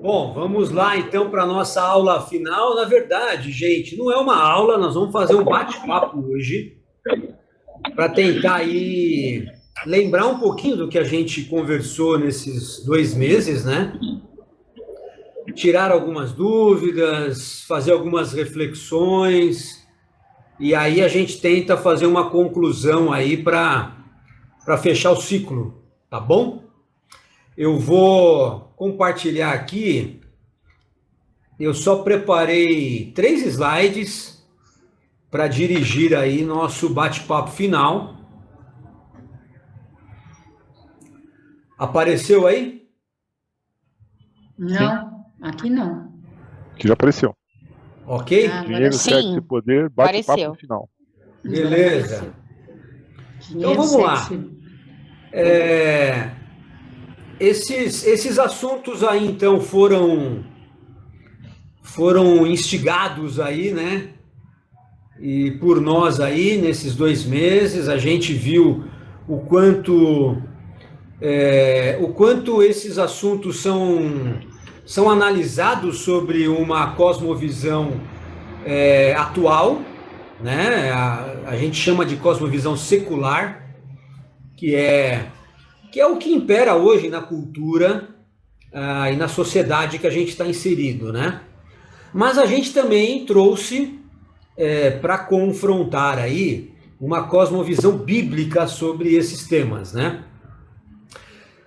Bom, vamos lá então para a nossa aula final. Na verdade, gente, não é uma aula, nós vamos fazer um bate-papo hoje para tentar aí lembrar um pouquinho do que a gente conversou nesses 2 meses, né? Tirar algumas dúvidas, fazer algumas reflexões e aí a gente tenta fazer uma conclusão aí para fechar o ciclo, tá bom? Eu vou compartilhar aqui. Eu só preparei 3 slides para dirigir aí nosso bate-papo final. Apareceu aí? Não, aqui não. Que já apareceu. Ok? Dinheiro, sexo e poder, bate-papo no final. Beleza. Então Dinheiro, vamos lá. sexo. Esses assuntos aí então foram instigados aí, né? E por nós aí nesses 2 meses a gente viu o quanto esses assuntos são analisados sobre uma cosmovisão atual, né? A gente chama de cosmovisão secular, que é o que impera hoje na cultura e na sociedade que a gente está inserido, né? Mas a gente também trouxe para confrontar aí uma cosmovisão bíblica sobre esses temas, né?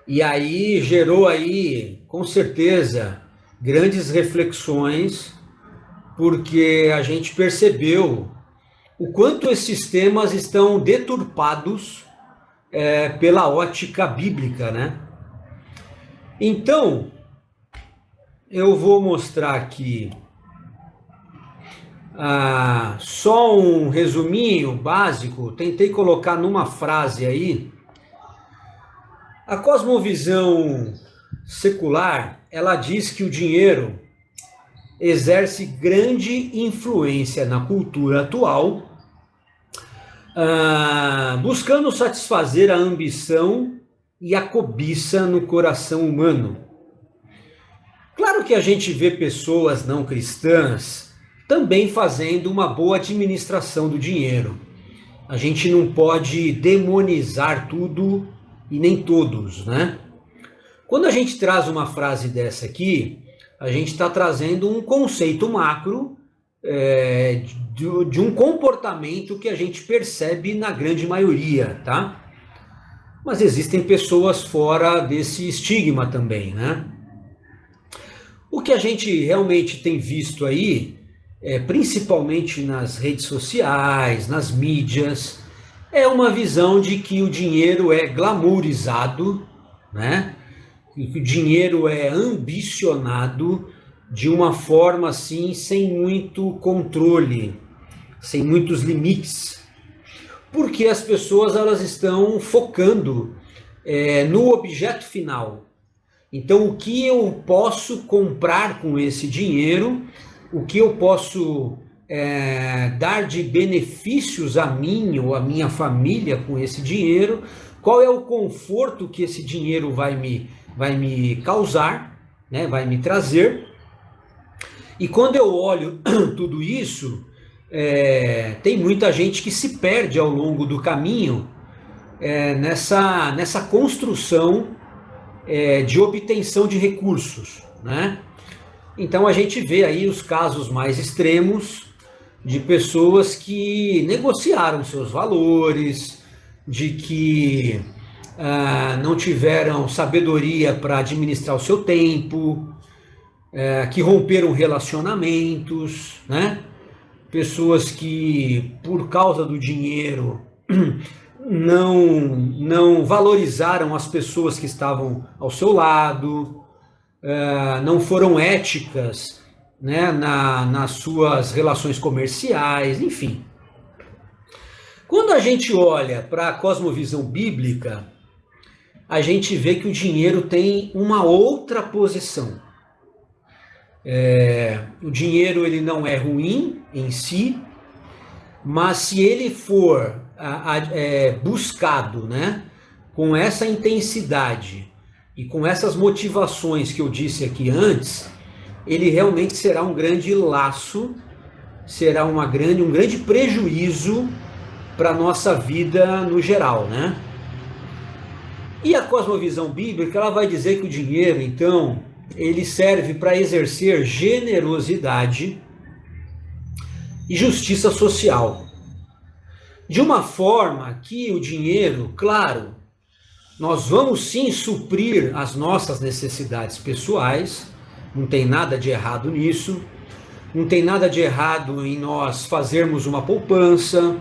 E aí gerou aí, com certeza, grandes reflexões, porque a gente percebeu o quanto esses temas estão deturpados pela ótica bíblica, né? Então, eu vou mostrar aqui só um resuminho básico, tentei colocar numa frase aí. A cosmovisão secular, ela diz que o dinheiro exerce grande influência na cultura atual, buscando satisfazer a ambição e a cobiça no coração humano. Claro que a gente vê pessoas não cristãs também fazendo uma boa administração do dinheiro. A gente não pode demonizar tudo e nem todos, né? Quando a gente traz uma frase dessa aqui, a gente está trazendo um conceito macro de um comportamento que a gente percebe na grande maioria, tá? Mas existem pessoas fora desse estigma também, né? O que a gente realmente tem visto aí, principalmente nas redes sociais, nas mídias, é uma visão de que o dinheiro é glamourizado, né? E que o dinheiro é ambicionado de uma forma assim, sem muito controle, sem muitos limites. Porque as pessoas elas estão focando no objeto final. Então, o que eu posso comprar com esse dinheiro, o que eu posso dar de benefícios a mim ou a minha família com esse dinheiro, qual é o conforto que esse dinheiro vai me causar, né, vai me trazer. E quando eu olho tudo isso, tem muita gente que se perde ao longo do caminho nessa construção de obtenção de recursos, né? Então a gente vê aí os casos mais extremos de pessoas que negociaram seus valores, de que não tiveram sabedoria para administrar o seu tempo, que romperam relacionamentos, né? Pessoas que por causa do dinheiro não valorizaram as pessoas que estavam ao seu lado, não foram éticas, né, nas suas relações comerciais, enfim. Quando a gente olha para a cosmovisão bíblica, a gente vê que o dinheiro tem uma outra posição. O dinheiro ele não é ruim em si, mas se ele for buscado, né, com essa intensidade e com essas motivações que eu disse aqui antes, ele realmente será um grande laço, será um grande prejuízo para a nossa vida no geral, né? E a cosmovisão bíblica, ela vai dizer que o dinheiro, então, ele serve para exercer generosidade e justiça social. De uma forma que o dinheiro, claro, nós vamos sim suprir as nossas necessidades pessoais, não tem nada de errado nisso, não tem nada de errado em nós fazermos uma poupança,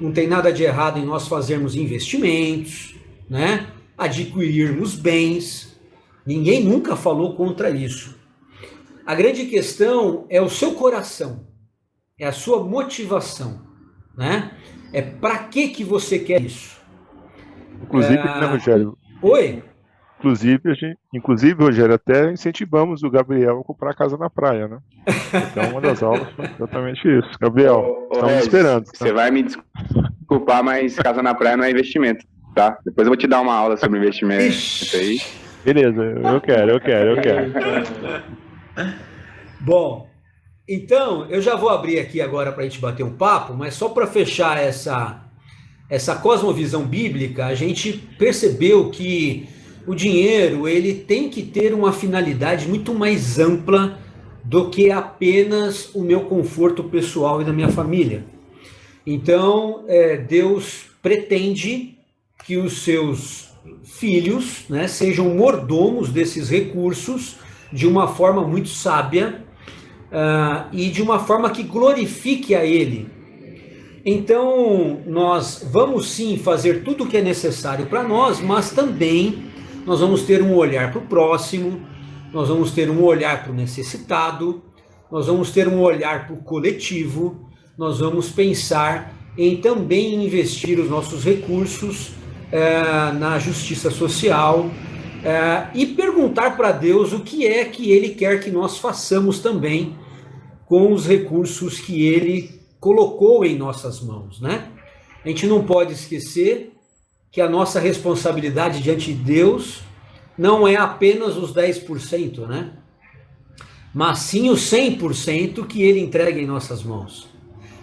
não tem nada de errado em nós fazermos investimentos, né? Adquirirmos bens, ninguém nunca falou contra isso. A grande questão é o seu coração, é a sua motivação, né? É para que você quer isso? Inclusive, né, Rogério? Oi? Inclusive, Rogério, até incentivamos o Gabriel a comprar casa na praia, né? Então, uma das aulas foi exatamente isso. Gabriel, estamos esperando. Você vai me desculpar, mas casa na praia não é investimento, tá? Depois eu vou te dar uma aula sobre investimento aí. Beleza, eu quero. Bom, então, eu já vou abrir aqui agora para a gente bater um papo, mas só para fechar essa cosmovisão bíblica, a gente percebeu que o dinheiro, ele tem que ter uma finalidade muito mais ampla do que apenas o meu conforto pessoal e da minha família. Então, Deus pretende que os seus filhos, né, sejam mordomos desses recursos de uma forma muito sábia, e de uma forma que glorifique a Ele. Então, nós vamos sim fazer tudo o que é necessário para nós, mas também nós vamos ter um olhar para o próximo, nós vamos ter um olhar para o necessitado, nós vamos ter um olhar para o coletivo, nós vamos pensar em também investir os nossos recursos na justiça social, e perguntar para Deus o que é que Ele quer que nós façamos também com os recursos que Ele colocou em nossas mãos, né? A gente não pode esquecer que a nossa responsabilidade diante de Deus não é apenas os 10%, né? Mas sim os 100% que Ele entrega em nossas mãos.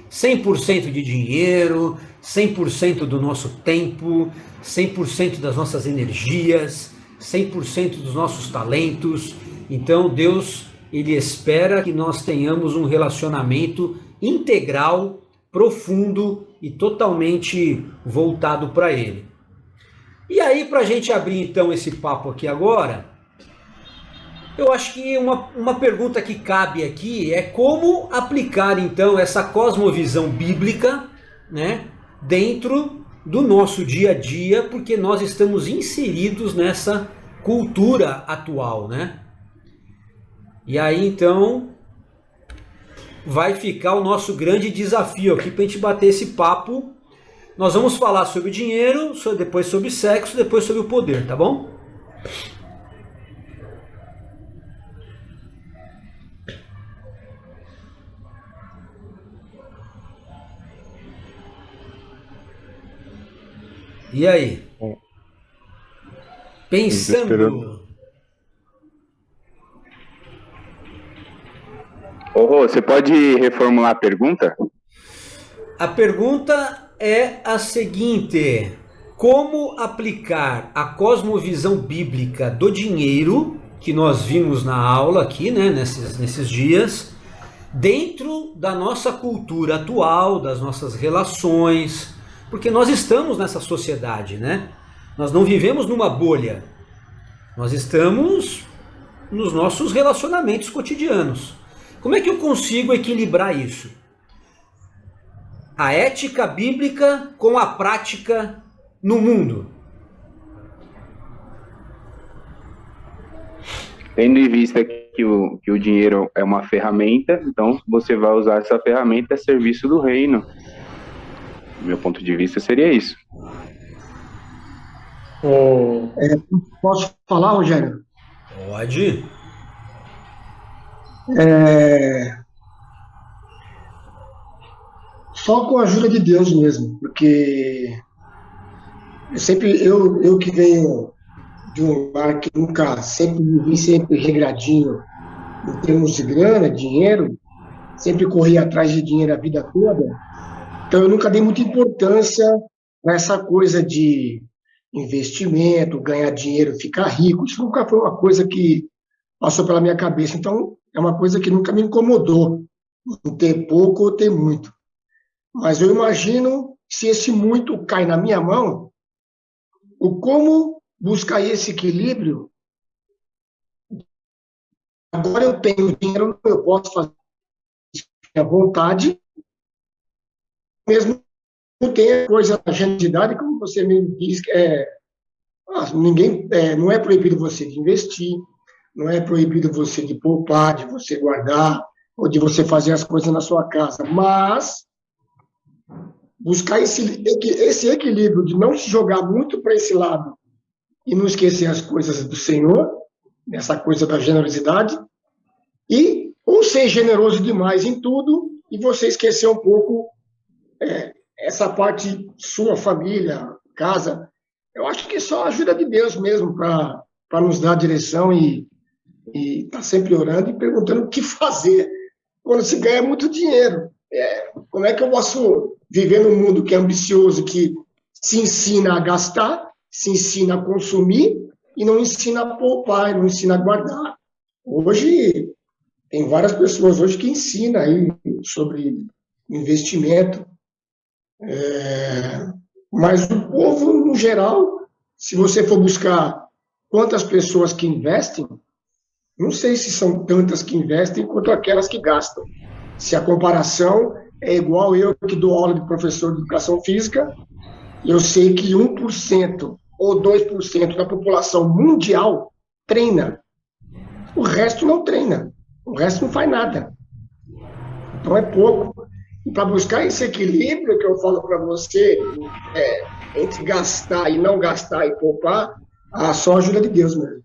100% de dinheiro, 100% do nosso tempo, 100% das nossas energias, 100% dos nossos talentos. Então Deus, Ele espera que nós tenhamos um relacionamento integral, profundo e totalmente voltado para Ele. E aí, para a gente abrir então esse papo aqui agora, eu acho que uma pergunta que cabe aqui é como aplicar então essa cosmovisão bíblica, né, dentro do nosso dia a dia, porque nós estamos inseridos nessa cultura atual, né? E aí então vai ficar o nosso grande desafio aqui para a gente bater esse papo. Nós vamos falar sobre dinheiro, depois sobre sexo, depois sobre o poder, tá bom? E aí? Pensando. Você pode reformular a pergunta? A pergunta é a seguinte: como aplicar a cosmovisão bíblica do dinheiro, que nós vimos na aula aqui, né, nesses dias, dentro da nossa cultura atual, das nossas relações, porque nós estamos nessa sociedade, né? Nós não vivemos numa bolha, nós estamos nos nossos relacionamentos cotidianos. Como é que eu consigo equilibrar isso? A ética bíblica com a prática no mundo. Tendo em vista que o dinheiro é uma ferramenta, então você vai usar essa ferramenta a serviço do reino. Do meu ponto de vista seria isso. Posso falar, Rogério? Pode. Só com a ajuda de Deus mesmo, porque eu que venho de um lar que nunca, sempre vivi sempre regradinho em termos de grana, dinheiro, sempre corri atrás de dinheiro a vida toda. Então, eu nunca dei muita importância para essa coisa de investimento, ganhar dinheiro, ficar rico. Isso nunca foi uma coisa que passou pela minha cabeça. Então, é uma coisa que nunca me incomodou, em ter pouco ou ter muito. Mas eu imagino, se esse muito cai na minha mão, o como buscar esse equilíbrio. Agora eu tenho dinheiro, eu posso fazer à vontade, mesmo não tenha coisa na generosidade, como você me diz, ninguém, não é proibido você de investir, não é proibido você de poupar, de você guardar, ou de você fazer as coisas na sua casa, mas buscar esse equilíbrio de não se jogar muito para esse lado e não esquecer as coisas do Senhor, essa coisa da generosidade, e ou ser generoso demais em tudo e você esquecer um pouco essa parte sua, família, casa. Eu acho que só a ajuda de Deus mesmo para nos dar a direção e tá sempre orando e perguntando o que fazer quando se ganha muito dinheiro. Como é que eu posso viver num mundo que é ambicioso, que se ensina a gastar, se ensina a consumir e não ensina a poupar, não ensina a guardar? Hoje, tem várias pessoas hoje que ensinam aí sobre investimento, mas o povo, no geral, se você for buscar quantas pessoas que investem, não sei se são tantas que investem quanto aquelas que gastam. Se a comparação é igual eu que dou aula de professor de educação física, eu sei que 1% ou 2% da população mundial treina. O resto não treina. O resto não faz nada. Então é pouco. E para buscar esse equilíbrio que eu falo para você, entre gastar e não gastar e poupar, só a ajuda de Deus mesmo.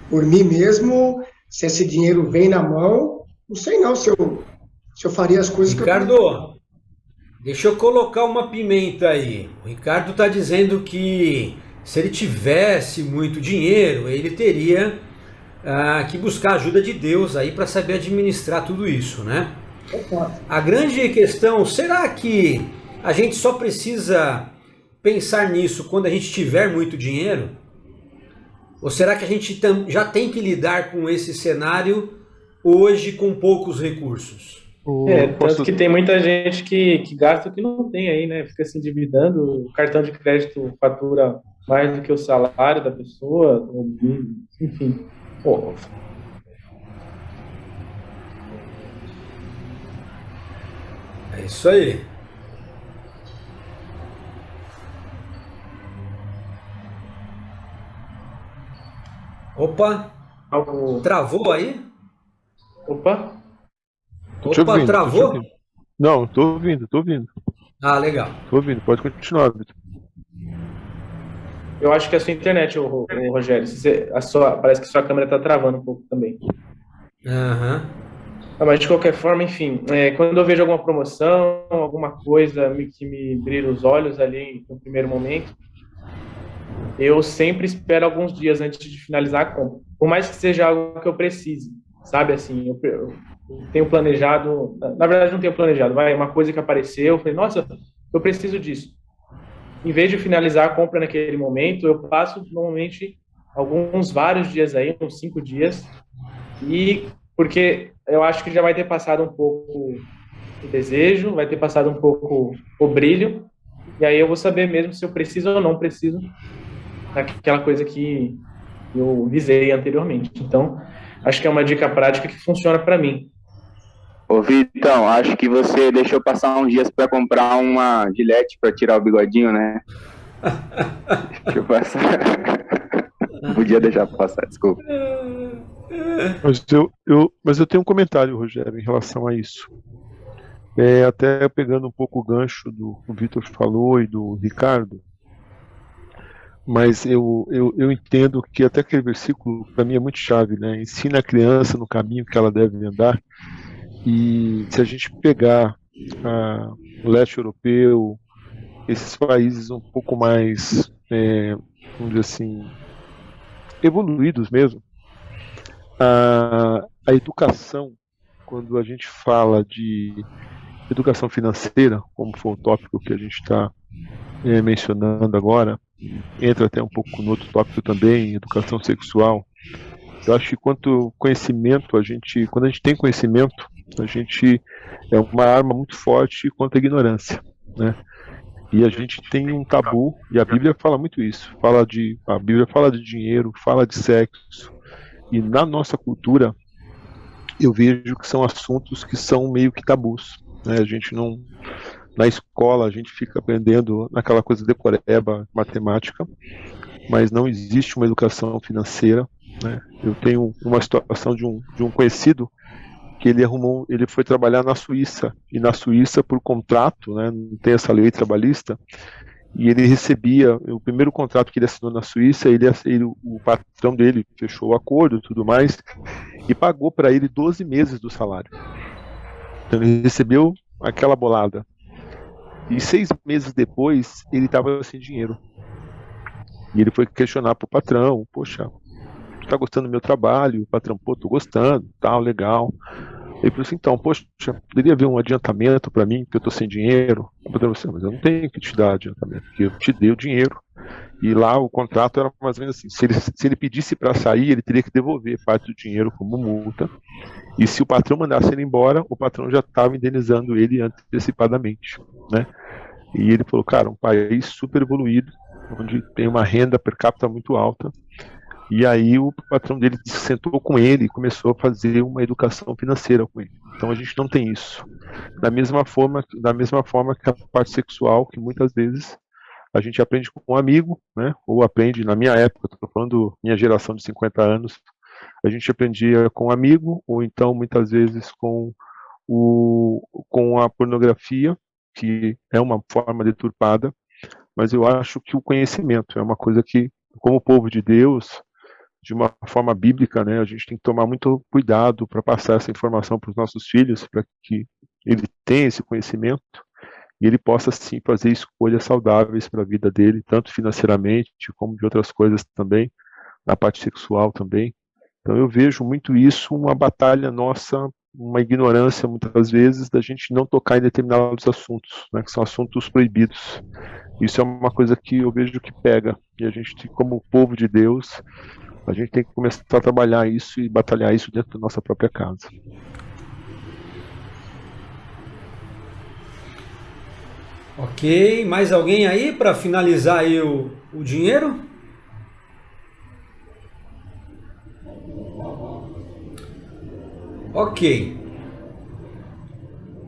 Por mim mesmo, se esse dinheiro vem na mão, não sei não se eu faria as coisas Ricardo, que eu... deixa eu colocar uma pimenta aí. O Ricardo está dizendo que se ele tivesse muito dinheiro, ele teria que buscar a ajuda de Deus aí para saber administrar tudo isso, né? A grande questão, será que a gente só precisa pensar nisso quando a gente tiver muito dinheiro? Ou será que a gente já tem que lidar com esse cenário hoje com poucos recursos? Tanto que tem muita gente que gasta o que não tem aí, né? Fica se endividando, o cartão de crédito fatura mais do que o salário da pessoa, enfim. Pô. É isso aí. Opa, travou aí? Opa, ouvindo, travou? Não, tô ouvindo. Ah, legal. Tô ouvindo, pode continuar, Vitor. eu acho que é a sua internet, Rogério. Parece que sua câmera tá travando um pouco também. Aham. Mas de qualquer forma, enfim, quando eu vejo alguma promoção, alguma coisa que me brilha os olhos ali no primeiro momento, eu sempre espero alguns dias antes de finalizar a compra. Por mais que seja algo que eu precise, sabe? Assim, eu tenho planejado, na verdade não tenho planejado, uma coisa que apareceu, eu falei, nossa, eu preciso disso. Em vez de finalizar a compra naquele momento, eu passo normalmente vários dias aí, uns 5 dias, porque eu acho que já vai ter passado um pouco o desejo, vai ter passado um pouco o brilho, e aí eu vou saber mesmo se eu preciso ou não preciso daquela coisa que eu visei anteriormente. Então, acho que é uma dica prática que funciona para mim. Ô Vitão, acho que você deixou passar uns dias para comprar uma Gillette para tirar o bigodinho, né? Deixa eu passar. Não podia deixar passar, desculpa. Mas eu tenho um comentário, Rogério, em relação a isso. Até pegando um pouco o gancho do que o Vitor falou e do Ricardo, mas eu entendo que até aquele versículo, para mim, é muito chave, né? Ensina a criança no caminho que ela deve andar. E se a gente pegar o leste europeu, esses países um pouco mais, vamos dizer assim, evoluídos mesmo, a educação, quando a gente fala de educação financeira, como foi o tópico que a gente está mencionando agora, entra até um pouco no outro tópico também, educação sexual. Eu acho que quanto conhecimento, quando a gente tem conhecimento, a gente é uma arma muito forte contra a ignorância, né? E a gente tem um tabu, e a Bíblia fala muito isso. A Bíblia fala de dinheiro, fala de sexo. E na nossa cultura, eu vejo que são assuntos que são meio que tabus, né? A gente não, na escola a gente fica aprendendo naquela coisa decoreba, matemática, mas não existe uma educação financeira, né? Eu tenho uma situação de um conhecido que ele foi trabalhar na Suíça, e na Suíça, por contrato, né, não tem essa lei trabalhista, e ele recebia, o primeiro contrato que ele assinou na Suíça, o patrão dele fechou o acordo e tudo mais, e pagou para ele 12 meses do salário. Então ele recebeu aquela bolada. E 6 meses depois, ele estava sem dinheiro. E ele foi questionar para o patrão: poxa, tu tá gostando do meu trabalho? O patrão: pô, tô gostando, tal, legal. Ele falou assim: então, poxa, poderia haver um adiantamento para mim, porque eu tô sem dinheiro? O patrão falou: mas eu não tenho que te dar adiantamento, porque eu te dei o dinheiro. E lá o contrato era mais ou menos assim: se ele pedisse para sair, ele teria que devolver parte do dinheiro como multa. E se o patrão mandasse ele embora, o patrão já estava indenizando ele antecipadamente, né? E ele falou: cara, um país super evoluído, onde tem uma renda per capita muito alta. E aí o patrão dele sentou com ele e começou a fazer uma educação financeira com ele. Então a gente não tem isso. Da mesma forma que a parte sexual, que muitas vezes a gente aprende com um amigo, né? Ou aprende, na minha época, estou falando minha geração de 50 anos, a gente aprendia com um amigo, ou então muitas vezes com a pornografia, que é uma forma deturpada, mas eu acho que o conhecimento é uma coisa que, como povo de Deus, de uma forma bíblica, né, a gente tem que tomar muito cuidado para passar essa informação para os nossos filhos, para que ele tenha esse conhecimento e ele possa, sim, fazer escolhas saudáveis para a vida dele, tanto financeiramente como de outras coisas também, na parte sexual também. Então eu vejo muito isso, uma batalha nossa, uma ignorância muitas vezes da gente não tocar em determinados assuntos, né, que são assuntos proibidos. Isso é uma coisa que eu vejo que pega, e a gente, como povo de Deus, a gente tem que começar a trabalhar isso e batalhar isso dentro da nossa própria casa. Ok, mais alguém aí para finalizar aí o dinheiro? Ok.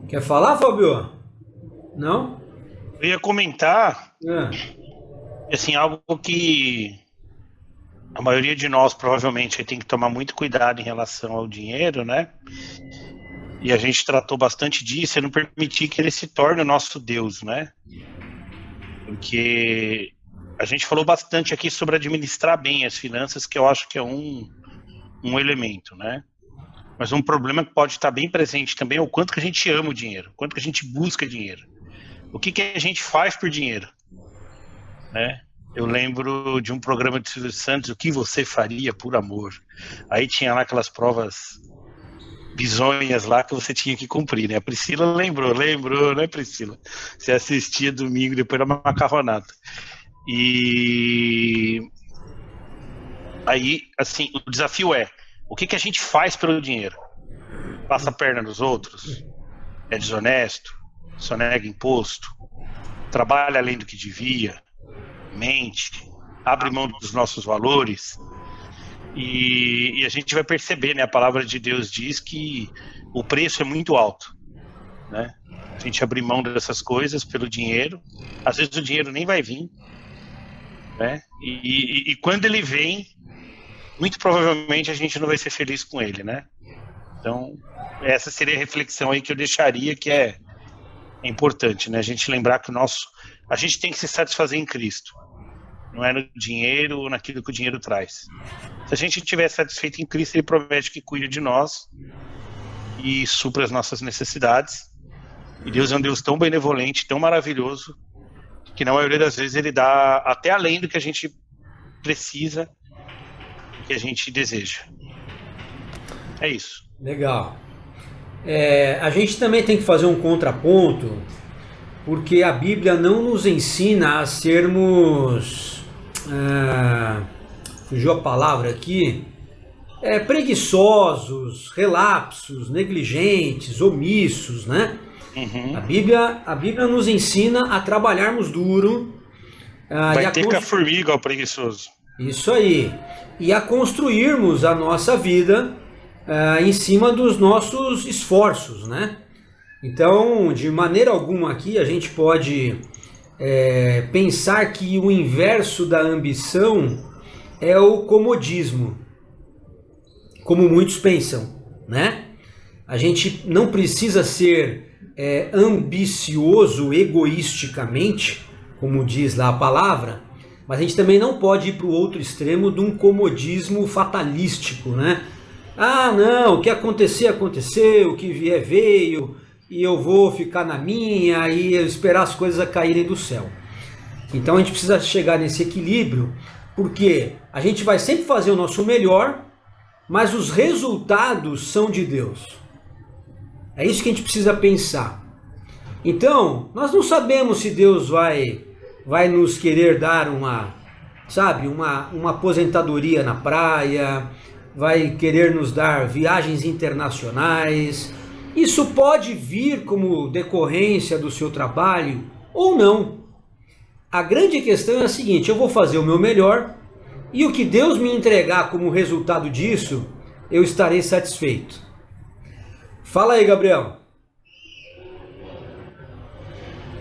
Quer falar, Fábio? Não? Eu ia comentar, É. assim, algo que a maioria de nós provavelmente tem que tomar muito cuidado em relação ao dinheiro, né? E a gente tratou bastante disso, é não permitir que ele se torne o nosso Deus, né? Porque a gente falou bastante aqui sobre administrar bem as finanças, que eu acho que é um elemento, né? Mas um problema que pode estar bem presente também é o quanto que a gente ama o dinheiro, o quanto que a gente busca dinheiro. O que a gente faz por dinheiro, né? Eu lembro de um programa de Silvio Santos, O que você faria por amor? Aí tinha lá aquelas provas bizonhas lá que você tinha que cumprir, né? A Priscila lembrou, né, Priscila? Você assistia domingo depois da macarronada. E aí, assim, o desafio é: o que a gente faz pelo dinheiro? Passa a perna nos outros? É desonesto? Sonega imposto? Trabalha além do que devia? Mente? Abre mão dos nossos valores? E a gente vai perceber, né? A palavra de Deus diz que o preço é muito alto, né? A gente abrir mão dessas coisas pelo dinheiro. Às vezes o dinheiro nem vai vir, né? E quando ele vem, muito provavelmente a gente não vai ser feliz com ele, né? Então, essa seria a reflexão aí que eu deixaria, que é importante, né? A gente lembrar que a gente tem que se satisfazer em Cristo. Não é no dinheiro ou naquilo que o dinheiro traz. Se a gente estiver satisfeito em Cristo, Ele promete que cuida de nós e supra as nossas necessidades. E Deus é um Deus tão benevolente, tão maravilhoso, que na maioria das vezes Ele dá até além do que a gente precisa que a gente deseja. É isso. Legal. A gente também tem que fazer um contraponto, porque a Bíblia não nos ensina a sermos, fugiu a palavra aqui, preguiçosos, relapsos, negligentes, omissos, né? Uhum. A Bíblia nos ensina a trabalharmos duro. Vai ter com a formiga, o preguiçoso. Isso aí. E a construirmos a nossa vida em cima dos nossos esforços, né? Então, de maneira alguma aqui, a gente pode pensar que o inverso da ambição é o comodismo, como muitos pensam, né? A gente não precisa ser ambicioso egoisticamente, como diz lá a palavra, mas a gente também não pode ir para o outro extremo de um comodismo fatalístico, né? Ah, não, o que acontecer, aconteceu, o que vier, veio, e eu vou ficar na minha e esperar as coisas caírem do céu. Então a gente precisa chegar nesse equilíbrio, porque a gente vai sempre fazer o nosso melhor, mas os resultados são de Deus. É isso que a gente precisa pensar. Então, nós não sabemos se Deus vai nos querer dar uma aposentadoria na praia, vai querer nos dar viagens internacionais. Isso pode vir como decorrência do seu trabalho ou não. A grande questão é a seguinte: eu vou fazer o meu melhor e o que Deus me entregar como resultado disso, eu estarei satisfeito. Fala aí, Gabriel.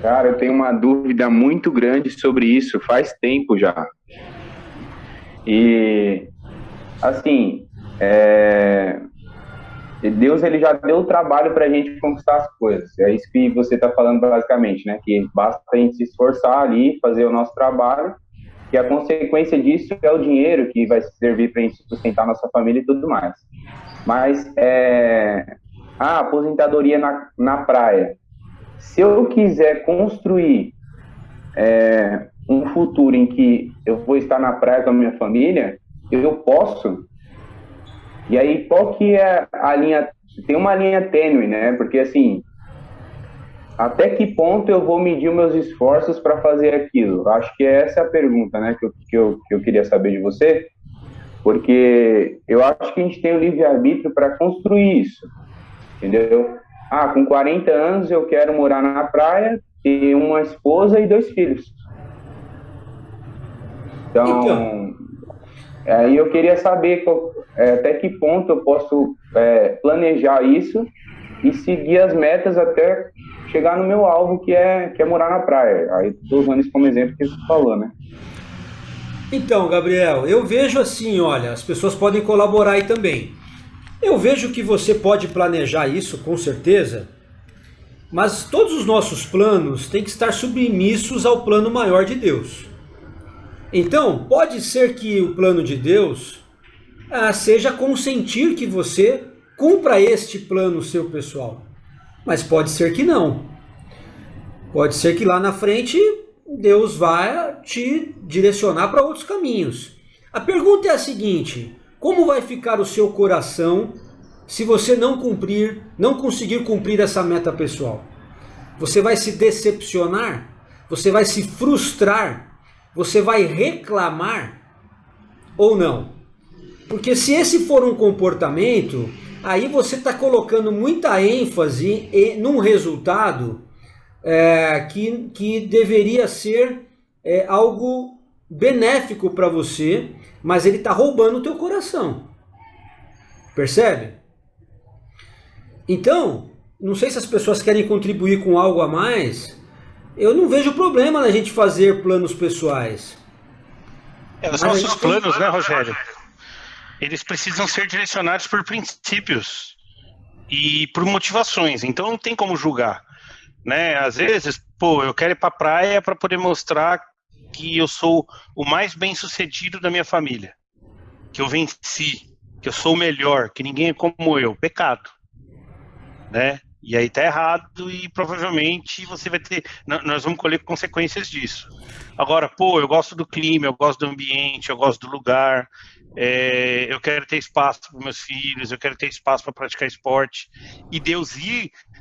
Cara, eu tenho uma dúvida muito grande sobre isso faz tempo já. E, assim, Deus ele já deu o trabalho para a gente conquistar as coisas. É isso que você está falando basicamente, né? Que basta a gente se esforçar ali, fazer o nosso trabalho, e a consequência disso é o dinheiro que vai servir para a gente sustentar nossa família e tudo mais. Mas a aposentadoria na praia. Se eu quiser construir um futuro em que eu vou estar na praia com a minha família, eu posso. E aí, qual que é a linha? Tem uma linha tênue, né? Porque, assim, até que ponto eu vou medir os meus esforços para fazer aquilo? Acho que essa é a pergunta, né? Que eu queria saber de você. Porque eu acho que a gente tem o livre-arbítrio para construir isso. Entendeu? Com 40 anos eu quero morar na praia, ter uma esposa e 2 filhos. Então, aí eu queria saber até que ponto eu posso planejar isso e seguir as metas até chegar no meu alvo, que é morar na praia. Aí estou usando isso como exemplo que você falou, né? Então, Gabriel, eu vejo assim, olha, as pessoas podem colaborar aí também. Eu vejo que você pode planejar isso, com certeza, mas todos os nossos planos têm que estar submissos ao plano maior de Deus. Então, pode ser que o plano de Deus seja consentir que você cumpra este plano seu pessoal, mas pode ser que não. Pode ser que lá na frente Deus vai te direcionar para outros caminhos. A pergunta é a seguinte: como vai ficar o seu coração se você não conseguir cumprir essa meta pessoal? Você vai se decepcionar? Você vai se frustrar? Você vai reclamar ou não? Porque se esse for um comportamento, aí você está colocando muita ênfase num resultado que deveria ser algo benéfico para você, mas ele está roubando o teu coração. Percebe? Então, não sei se as pessoas querem contribuir com algo a mais. Eu não vejo problema na gente fazer planos pessoais. Os nossos planos, né, Rogério? Eles precisam ser direcionados por princípios e por motivações. Então não tem como julgar, né? Às vezes, eu quero ir para a praia para poder mostrar que eu sou o mais bem-sucedido da minha família, que eu venci, que eu sou o melhor, que ninguém é como eu. Pecado, né? E aí tá errado e provavelmente você vai ter... Nós vamos colher consequências disso. Agora, pô, eu gosto do clima, eu gosto do ambiente, eu gosto do lugar, eu quero ter espaço para meus filhos, eu quero ter espaço para praticar esporte. E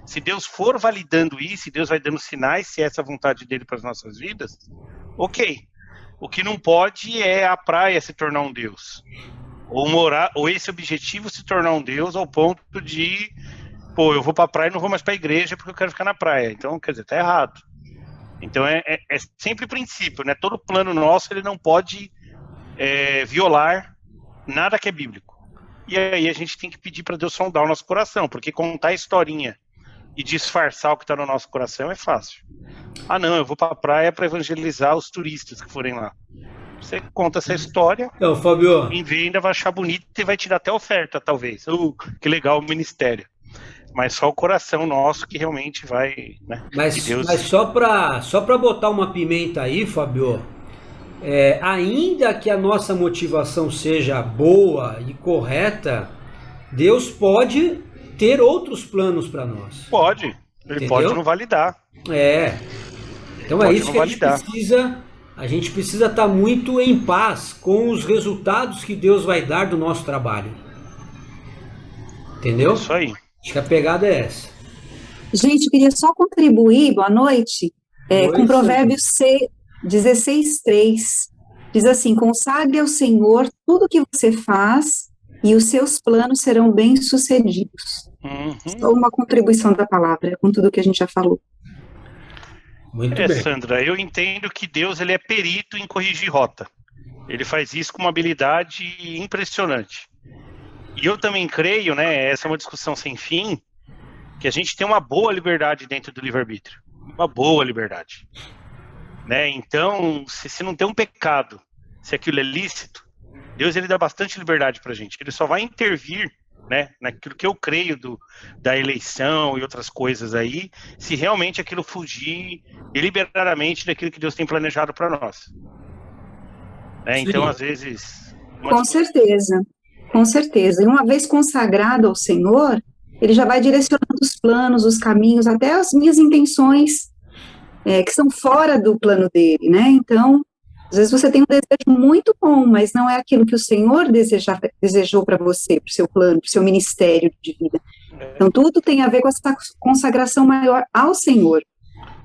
se Deus for validando isso, se Deus vai dando sinais, se é essa a vontade dele para as nossas vidas, ok. O que não pode é a praia se tornar um Deus. Ou esse objetivo se tornar um Deus ao ponto de, pô, eu vou pra praia e não vou mais pra igreja porque eu quero ficar na praia. Então, quer dizer, tá errado. Então é sempre princípio, né? Todo plano nosso, ele não pode violar nada que é bíblico. E aí a gente tem que pedir para Deus sondar o nosso coração, porque contar a historinha e disfarçar o que tá no nosso coração é fácil. Ah, não, eu vou pra praia para evangelizar os turistas que forem lá. Você conta essa história, Então, Fábio, quem vê ainda vai achar bonito e vai te dar até oferta, talvez. Que legal o ministério. Mas só o coração nosso que realmente vai... Né? mas Deus... só para botar uma pimenta aí, Fábio, ainda que a nossa motivação seja boa e correta, Deus pode ter outros planos para nós. Pode. Ele Entendeu? pode não validar. Então Pode isso não que validar. a gente precisa estar muito em paz com os resultados que Deus vai dar do nosso trabalho. Entendeu? Isso aí. Acho que a pegada é essa. Gente, queria só contribuir, boa noite, Oi, com Provérbios 16:3. Diz assim: consagre ao Senhor tudo o que você faz e os seus planos serão bem-sucedidos. Só uma contribuição da palavra com tudo que a gente já falou. Muito bem. Sandra, eu entendo que Deus ele é perito em corrigir rota. Ele faz isso com uma habilidade impressionante. E eu também creio, né, essa é uma discussão sem fim, que a gente tem uma boa liberdade dentro do livre-arbítrio. Uma boa liberdade. Né? Então, se não tem um pecado, se aquilo é lícito, Deus ele dá bastante liberdade pra gente. Ele só vai intervir, né, naquilo que eu creio da eleição e outras coisas aí, se realmente aquilo fugir deliberadamente daquilo que Deus tem planejado para nós. Então, às vezes... Com certeza, com certeza. E uma vez consagrado ao Senhor, Ele já vai direcionando os planos, os caminhos, até as minhas intenções, que são fora do plano dele, né? Então, às vezes você tem um desejo muito bom, mas não é aquilo que o Senhor desejou para você, para o seu plano, para o seu ministério de vida. Então, tudo tem a ver com essa consagração maior ao Senhor.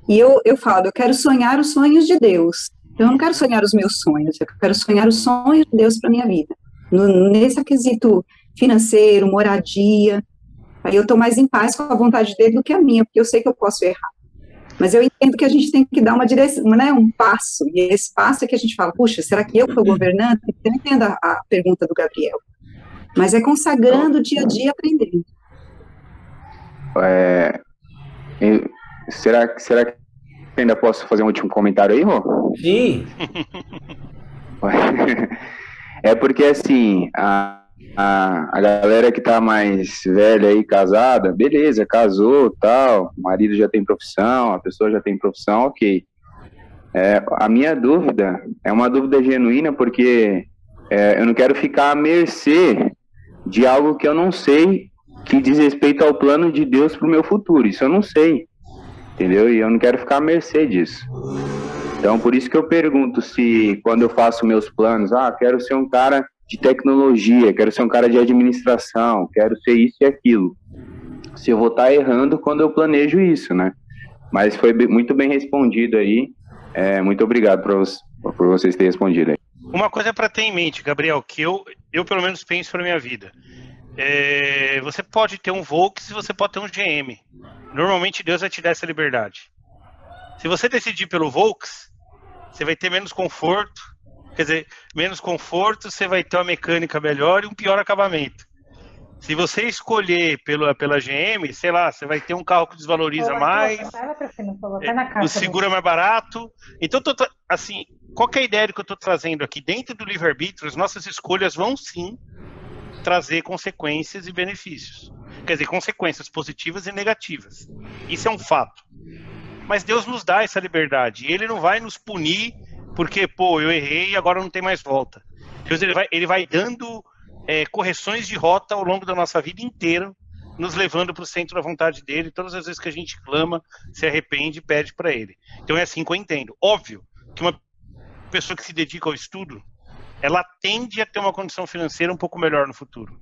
E eu falo, eu quero sonhar os sonhos de Deus. Eu não quero sonhar os meus sonhos, eu quero sonhar os sonhos de Deus para minha vida. Nesse aquisito financeiro, moradia, aí eu estou mais em paz com a vontade dele do que a minha, porque eu sei que eu posso errar. Mas eu entendo que a gente tem que dar uma direção, né, um passo, e esse passo é que a gente fala, puxa, será que eu estou governando? Eu entendo a pergunta do Gabriel, mas é consagrando dia a dia, aprendendo. Será que ainda posso fazer um último comentário aí, Rô? Sim. É porque, assim, a galera que tá mais velha aí, casada, beleza, casou, tal, o marido já tem profissão, a pessoa já tem profissão, ok. A minha dúvida é uma dúvida genuína, porque eu não quero ficar à mercê de algo que eu não sei, que diz respeito ao plano de Deus pro meu futuro. Isso eu não sei, entendeu? E eu não quero ficar à mercê disso. Então, por isso que eu pergunto se, quando eu faço meus planos, quero ser um cara de tecnologia, quero ser um cara de administração, quero ser isso e aquilo. Se eu vou estar errando quando eu planejo isso, né? Mas foi muito bem respondido aí. Muito obrigado por vocês terem respondido aí. Uma coisa para ter em mente, Gabriel, que eu pelo menos penso para minha vida. Você pode ter um Volks e você pode ter um GM. Normalmente Deus vai te dar essa liberdade. Se você decidir pelo Volks, você vai ter menos conforto. Quer dizer, menos conforto, você vai ter uma mecânica melhor e um pior acabamento. Se você escolher pela GM, sei lá, você vai ter um carro que desvaloriza mais, o seguro é mais barato. Então, assim, qual que é a ideia que eu estou trazendo aqui? Dentro do livre-arbítrio, as nossas escolhas vão sim trazer consequências e benefícios. Quer dizer, consequências positivas e negativas. Isso é um fato. Mas Deus nos dá essa liberdade. E Ele não vai nos punir porque, eu errei e agora não tem mais volta. Deus ele vai dando correções de rota ao longo da nossa vida inteira nos levando para o centro da vontade dele, todas as vezes que a gente clama, se arrepende e pede para ele. Então é assim que eu entendo. Óbvio que uma pessoa que se dedica ao estudo, ela tende a ter uma condição financeira um pouco melhor no futuro.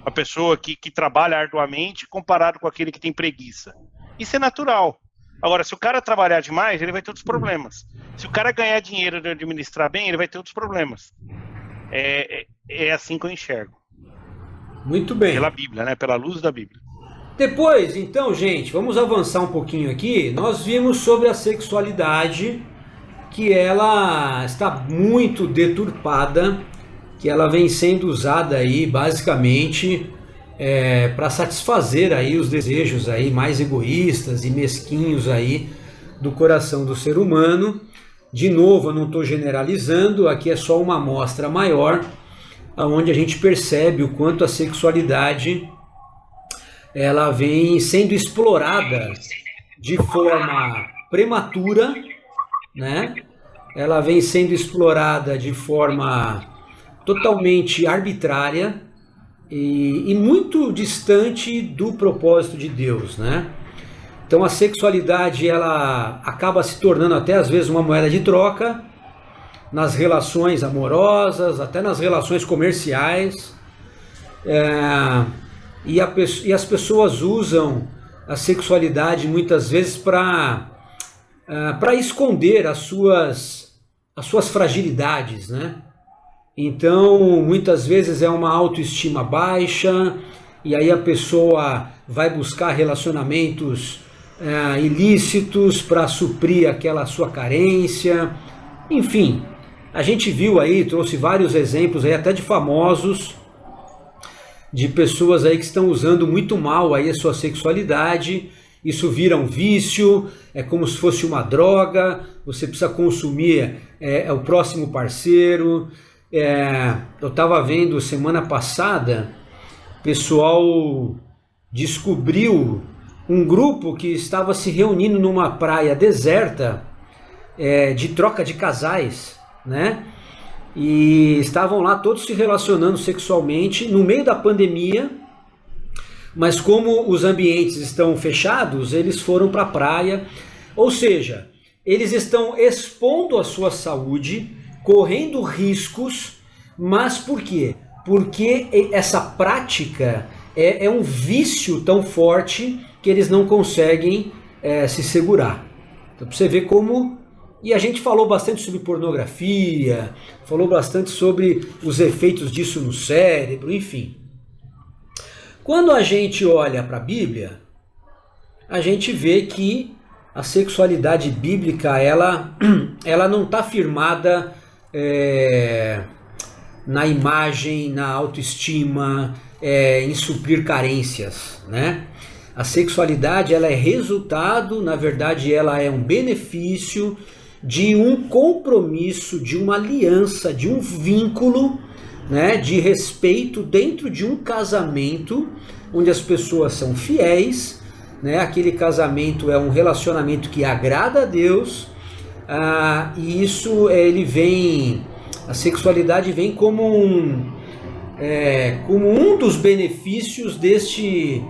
Uma pessoa que trabalha arduamente comparado com aquele que tem preguiça. Isso é natural. Agora, se o cara trabalhar demais, ele vai ter outros problemas. Se o cara ganhar dinheiro e administrar bem, ele vai ter outros problemas. É assim que eu enxergo. Muito bem. Pela Bíblia, né? Pela luz da Bíblia. Depois, então, gente, vamos avançar um pouquinho aqui. Nós vimos sobre a sexualidade, que ela está muito deturpada, que ela vem sendo usada aí basicamente para satisfazer aí os desejos aí mais egoístas e mesquinhos aí do coração do ser humano. De novo, eu não estou generalizando, aqui é só uma amostra maior, onde a gente percebe o quanto a sexualidade ela vem sendo explorada de forma prematura, né? Ela vem sendo explorada de forma totalmente arbitrária e muito distante do propósito de Deus, né? Então a sexualidade ela acaba se tornando até às vezes uma moeda de troca nas relações amorosas, até nas relações comerciais, e as pessoas usam a sexualidade muitas vezes para esconder as suas fragilidades, né? Então, muitas vezes é uma autoestima baixa, e aí a pessoa vai buscar relacionamentos ilícitos para suprir aquela sua carência. Enfim, a gente viu aí, trouxe vários exemplos aí até de famosos, de pessoas aí que estão usando muito mal aí a sua sexualidade. Isso vira um vício, é como se fosse uma droga, você precisa consumir o próximo parceiro. Eu estava vendo semana passada, o pessoal descobriu um grupo que estava se reunindo numa praia deserta de troca de casais, né? E estavam lá todos se relacionando sexualmente no meio da pandemia. Mas como os ambientes estão fechados, eles foram para a praia. Ou seja, eles estão expondo a sua saúde, correndo riscos. Mas por quê? Porque essa prática é um vício tão forte que eles não conseguem se segurar. Então, para você ver como... E a gente falou bastante sobre pornografia, falou bastante sobre os efeitos disso no cérebro, enfim. Quando a gente olha para a Bíblia, a gente vê que a sexualidade bíblica ela não está firmada na imagem, na autoestima, em suprir carências, né? A sexualidade ela é resultado, na verdade ela é um benefício de um compromisso, de uma aliança, de um vínculo, né, de respeito dentro de um casamento onde as pessoas são fiéis, né? Aquele casamento é um relacionamento que agrada a Deus, e isso a sexualidade vem como um dos benefícios deste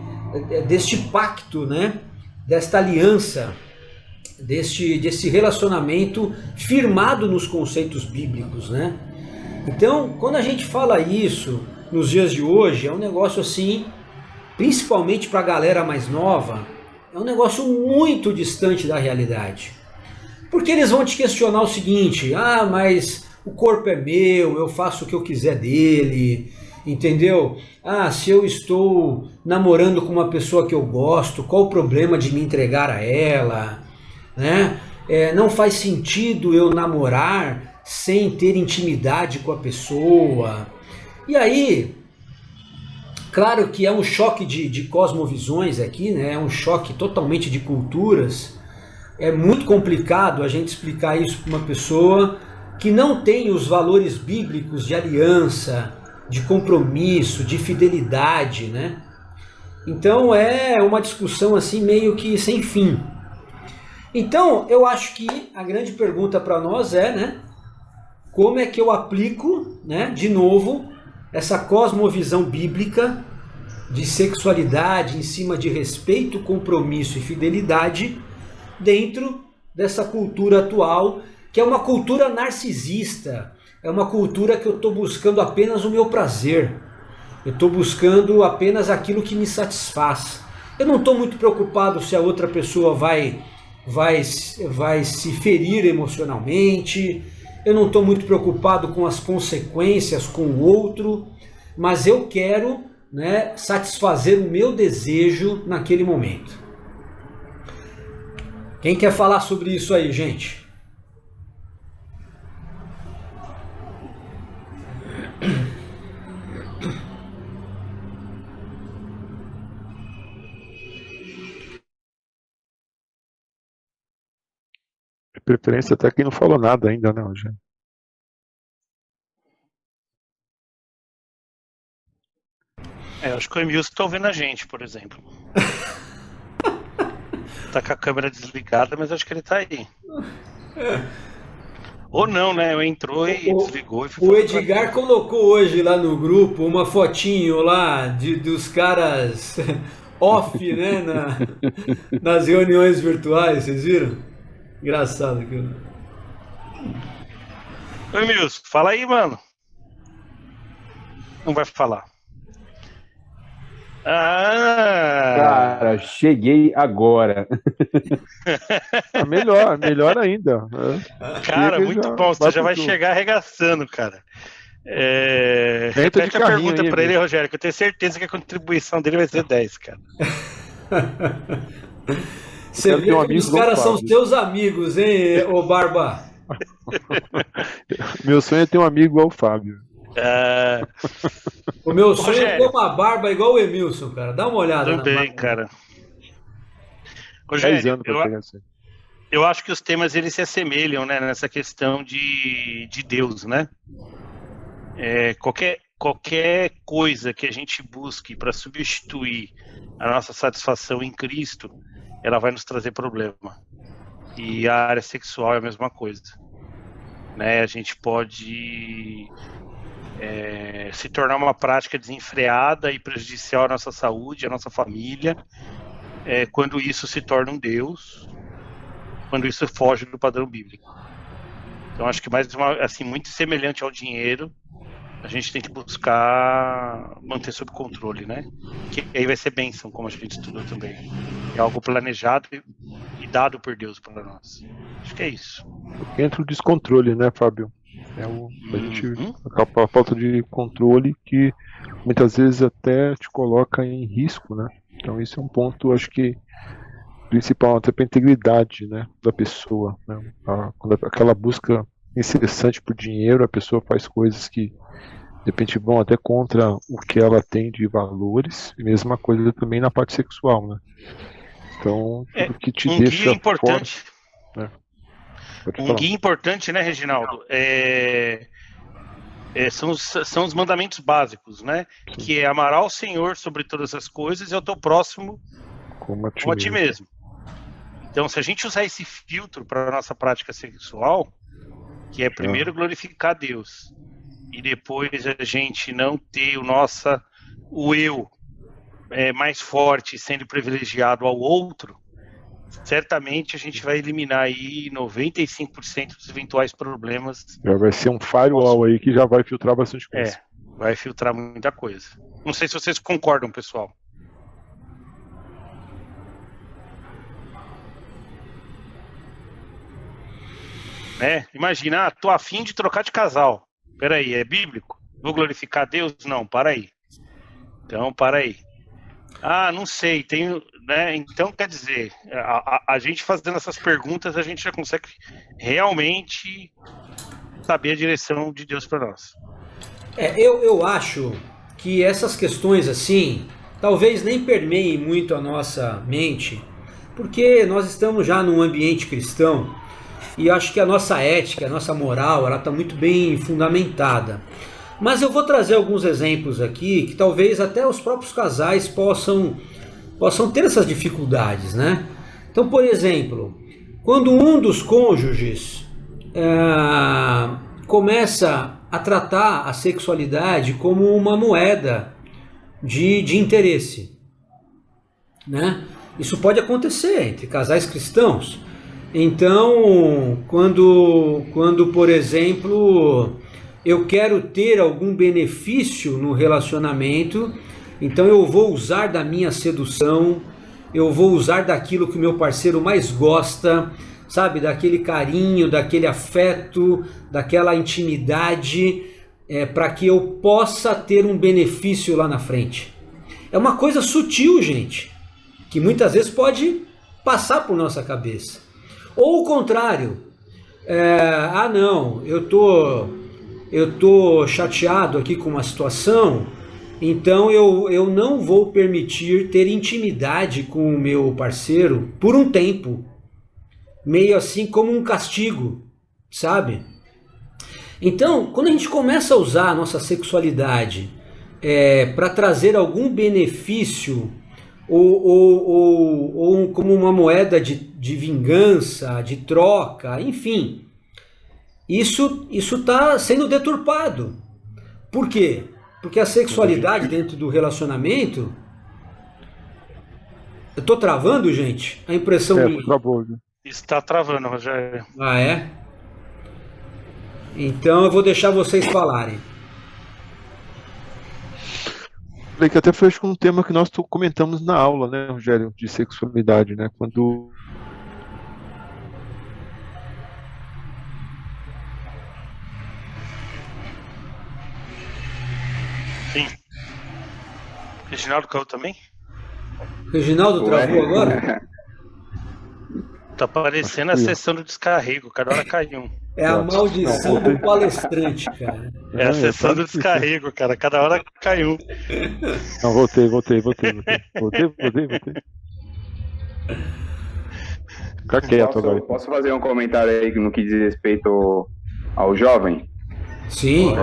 pacto, né? Desta aliança, desse relacionamento firmado nos conceitos bíblicos, né? Então, quando a gente fala isso nos dias de hoje, é um negócio assim, principalmente para a galera mais nova, é um negócio muito distante da realidade. Porque eles vão te questionar o seguinte: mas o corpo é meu, eu faço o que eu quiser dele, entendeu? Se eu estou namorando com uma pessoa que eu gosto, qual o problema de me entregar a ela, né? Não faz sentido eu namorar sem ter intimidade com a pessoa. E aí, claro que é um choque de cosmovisões aqui, né? É um choque totalmente de culturas. É muito complicado a gente explicar isso para uma pessoa que não tem os valores bíblicos de aliança, de compromisso, de fidelidade, né? Então é uma discussão assim meio que sem fim. Então eu acho que a grande pergunta para nós né? Como é que eu aplico, né, de novo, essa cosmovisão bíblica de sexualidade em cima de respeito, compromisso e fidelidade dentro dessa cultura atual, que é uma cultura narcisista, é uma cultura que eu estou buscando apenas o meu prazer, eu estou buscando apenas aquilo que me satisfaz. Eu não estou muito preocupado se a outra pessoa vai se ferir emocionalmente, eu não estou muito preocupado com as consequências com o outro, mas eu quero, né, satisfazer o meu desejo naquele momento. Quem quer falar sobre isso aí, gente? De preferência até quem não falou nada ainda, né, Rogério? Eu acho que o Emilson tá ouvindo a gente, por exemplo. Tá com a câmera desligada, mas acho que ele tá aí. Ou não, né? Entrou e desligou. E o Edgar colocou hoje lá no grupo uma fotinho lá dos caras off, né? Nas reuniões virtuais, vocês viram? Engraçado aquilo. Oi, Emilson, fala aí, mano. Não vai falar. Cara, cheguei agora. Melhor ainda. Cara, chega, muito bom. Você já vai chegar arregaçando, cara. Repete a pergunta para ele, Rogério, que eu tenho certeza que a contribuição dele vai ser 10, cara. Você vê que os caras são teus amigos, hein, ô Barba? Meu sonho é ter um amigo igual o Fábio. O meu sonho é ter uma barba igual o Emilson, cara. Dá uma olhada. Também, cara. Rogério, eu acho que os temas eles se assemelham, né, nessa questão de Deus, né? Qualquer coisa que a gente busque para substituir a nossa satisfação em Cristo, ela vai nos trazer problema. E a área sexual é a mesma coisa, né? A gente pode se tornar uma prática desenfreada e prejudicial à nossa saúde, à nossa família, quando isso se torna um Deus, quando isso foge do padrão bíblico. Então acho que muito semelhante ao dinheiro, a gente tem que buscar manter sob controle, né? Que aí vai ser bênção, como a gente estudou também. É algo planejado e dado por Deus para nós. Acho que é isso. Entra o descontrole, né, Fábio? A falta de controle que muitas vezes até te coloca em risco, né? Então esse é um ponto, acho que principal até para a integridade, né, da pessoa, né? Quando aquela busca incessante por dinheiro, a pessoa faz coisas que de repente vão até contra o que ela tem de valores, e mesma coisa também na parte sexual, né? Então tudo que te deixa guia importante. Fora, né? Guia importante, né, Reginaldo? São os mandamentos básicos, né? Sim. Que é amar ao Senhor sobre todas as coisas e ao teu próximo como a ti mesmo. Então, se a gente usar esse filtro para a nossa prática sexual, que é primeiro glorificar Deus e depois a gente não ter o eu mais forte sendo privilegiado ao outro, certamente a gente vai eliminar aí 95% dos eventuais problemas. Já vai ser um firewall aí que já vai filtrar bastante coisa. Vai filtrar muita coisa. Não sei se vocês concordam, pessoal. Imagina, tô a fim de trocar de casal. Peraí, é bíblico? Vou glorificar Deus? Não, para aí. Então, para aí. Não sei, né? Então, quer dizer, a gente fazendo essas perguntas, a gente já consegue realmente saber a direção de Deus para nós. Eu acho que essas questões assim, talvez nem permeiem muito a nossa mente, porque nós estamos já num ambiente cristão e acho que a nossa ética, a nossa moral, ela está muito bem fundamentada. Mas eu vou trazer alguns exemplos aqui que talvez até os próprios casais possam ter essas dificuldades, né? Então, por exemplo, quando um dos cônjuges começa a tratar a sexualidade como uma moeda de interesse, né? Isso pode acontecer entre casais cristãos. Então, quando, por exemplo, eu quero ter algum benefício no relacionamento, então eu vou usar da minha sedução, eu vou usar daquilo que o meu parceiro mais gosta, sabe, daquele carinho, daquele afeto, daquela intimidade, para que eu possa ter um benefício lá na frente. É uma coisa sutil, gente, que muitas vezes pode passar por nossa cabeça. Ou o contrário, não, eu tô chateado aqui com uma situação, então eu não vou permitir ter intimidade com o meu parceiro por um tempo, meio assim como um castigo, sabe? Então, quando a gente começa a usar a nossa sexualidade para trazer algum benefício ou como uma moeda de vingança, de troca, enfim, isso está sendo deturpado. Por quê? Porque a sexualidade dentro do relacionamento... Eu estou travando, gente? A impressão minha. Travou. Está travando, Rogério. Ah, é? Então eu vou deixar vocês falarem. Que até foi um tema que nós comentamos na aula, né, Rogério, de sexualidade, né? Quando Sim. Reginaldo caiu também? Reginaldo travou agora? Tá parecendo a sessão do descarrego, cada hora cai um. É a maldição do palestrante, cara. É a sessão do descarrego, cara, cada hora cai um. Não, voltei. Fica quieto agora. Posso fazer um comentário aí no que diz respeito ao jovem? Sim.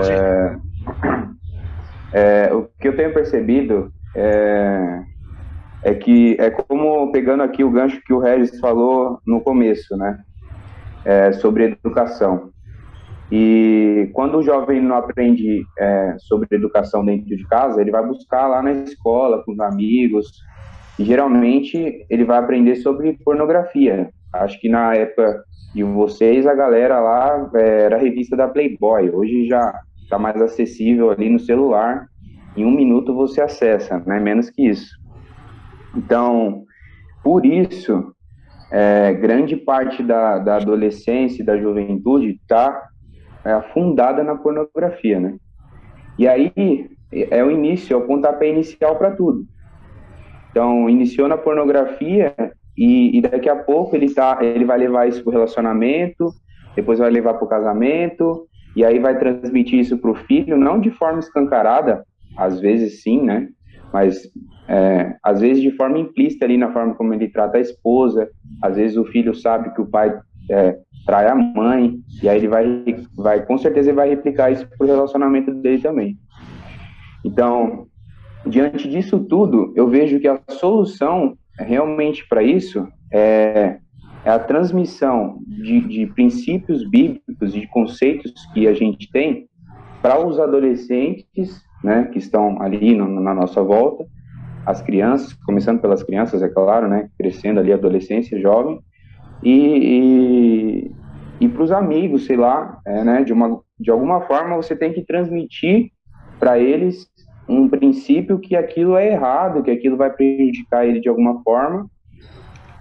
O que eu tenho percebido é que é como, pegando aqui o gancho que o Regis falou no começo, né? Sobre educação. E quando o jovem não aprende sobre educação dentro de casa, ele vai buscar lá na escola, com os amigos, e geralmente ele vai aprender sobre pornografia. Acho que na época de vocês, a galera lá era a revista da Playboy. Hoje já está mais acessível ali no celular. Em 1 minuto você acessa, né? Menos que isso. Então, por isso, grande parte da adolescência e da juventude está afundada na pornografia, né? E aí é o início, é o pontapé inicial para tudo. Então, iniciou na pornografia e daqui a pouco ele vai levar isso para o relacionamento, depois vai levar para o casamento, e aí vai transmitir isso para o filho, não de forma escancarada, às vezes sim, né? Mas às vezes de forma implícita ali na forma como ele trata a esposa. Às vezes o filho sabe que o pai trai a mãe, e aí ele vai com certeza ele vai replicar isso pro relacionamento dele também. Então, diante disso tudo, eu vejo que a solução realmente para isso é a transmissão de princípios bíblicos e de conceitos que a gente tem para os adolescentes, né, que estão ali na nossa volta, as crianças, começando pelas crianças, é claro, né, crescendo ali a adolescência, jovem, e para os amigos, sei lá, né, de alguma forma você tem que transmitir para eles um princípio que aquilo é errado, que aquilo vai prejudicar ele de alguma forma,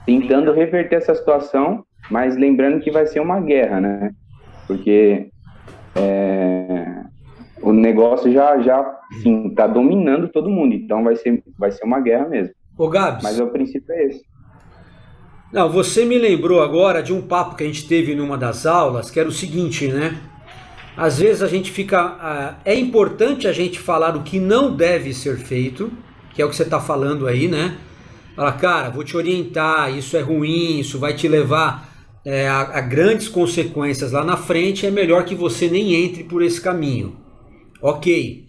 tentando reverter essa situação, mas lembrando que vai ser uma guerra, né, porque o negócio já assim, tá dominando todo mundo, então vai ser uma guerra mesmo. Ô Gabs, mas o princípio é esse. Não, você me lembrou agora de um papo que a gente teve numa das aulas, que era o seguinte, né? Às vezes a gente fica... é importante a gente falar o que não deve ser feito, que é o que você está falando aí, né? Fala, cara, vou te orientar, isso é ruim, isso vai te levar a grandes consequências lá na frente, é melhor que você nem entre por esse caminho. Ok.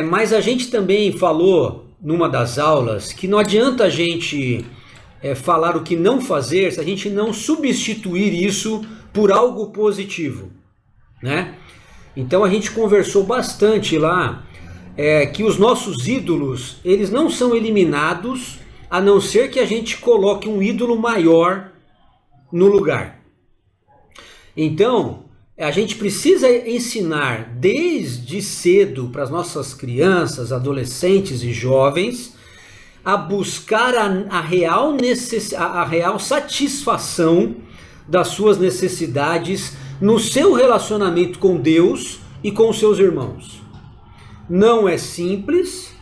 Mas a gente também falou numa das aulas que não adianta a gente falar o que não fazer se a gente não substituir isso por algo positivo, né? Então a gente conversou bastante lá que os nossos ídolos, eles não são eliminados, a não ser que a gente coloque um ídolo maior no lugar. Então, a gente precisa ensinar desde cedo para as nossas crianças, adolescentes e jovens a buscar a real satisfação das suas necessidades no seu relacionamento com Deus e com os seus irmãos. Não é simples,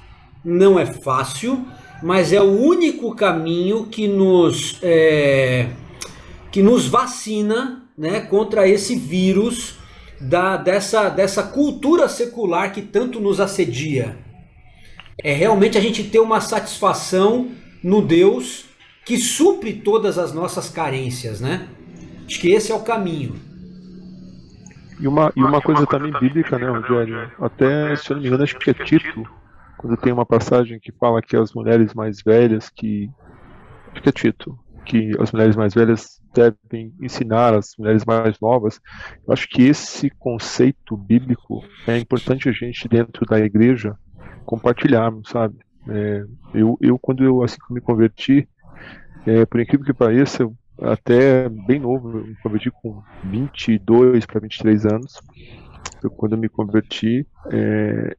não é fácil, mas é o único caminho que nos vacina, né, contra esse vírus dessa cultura secular que tanto nos assedia. É realmente a gente ter uma satisfação no Deus que supre todas as nossas carências, né? Acho que esse é o caminho. E uma coisa também bíblica, né, Rogério? Até, se eu não me engano, acho que é Tito, quando tem uma passagem que fala que as mulheres mais velhas acho que é Tito, que as mulheres mais velhas devem ensinar as mulheres mais novas. Eu acho que esse conceito bíblico é importante a gente, dentro da igreja, compartilharmos, sabe? Quando eu me converti, por incrível que pareça, eu, até bem novo, eu me converti com 22 para 23 anos, quando eu me converti,